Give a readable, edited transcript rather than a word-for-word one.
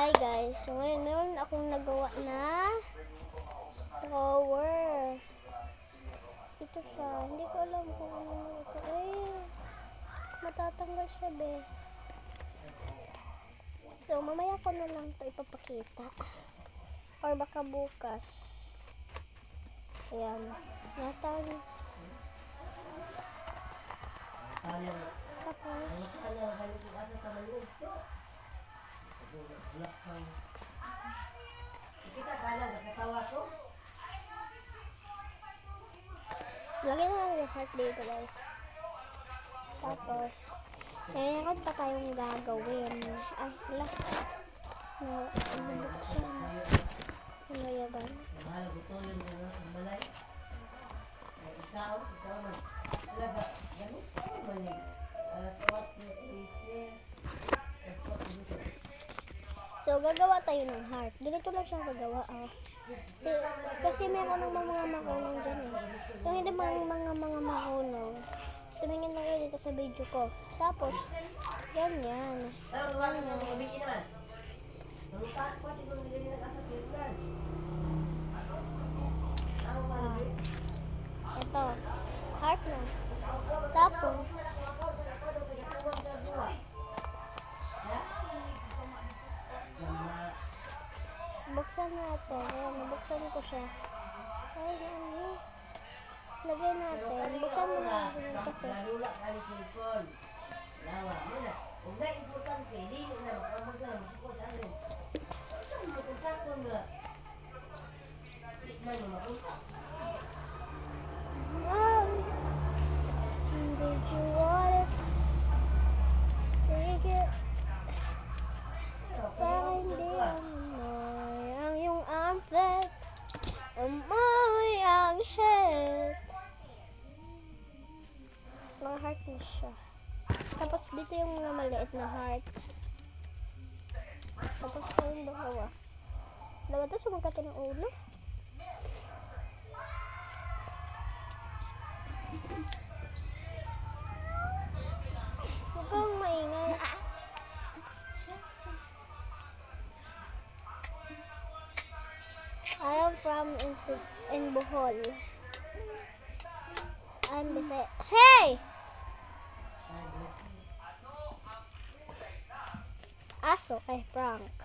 Hi guys, so ngayon meron akong nagawa na drawer. Ito pa, hindi ko alam kung ano ito. Matatanggal siya, bes. So mamaya ko na lang ito ipapakita. Or baka bukas. Ayan. Natang. Tapos. Lagyan na lang yung heart dito, guys. Tapos, meron pa tayong gagawin. Ay, hala. Nabuksan. Ano yaban? So, gagawa tayo ng heart. Dito lang siyang gagawa, oh. Kasi meron ng mga mahunong dyan, eh. Yung hindi mga mahunong, tumingin lang kayo dito sa video ko. Tapos, ganyan. Ito, heart na. Tapos, buksan natin. Ayan, nabuksan ko siya. Ay, ano? Lagay natin. Buksan mo natin kasi. Did you want it? Take it. Parang hindi amoy ang iyong outfit. Amoy ang head. Mga heart na siya. Tapos dito yung mga maliit na heart. Tapos ito yung bahawa. Dapat ito sumagkati ng ulo. Huwag kang maingay. I am from in Bohol. I'm Bisaya. Hey! Aso, prank.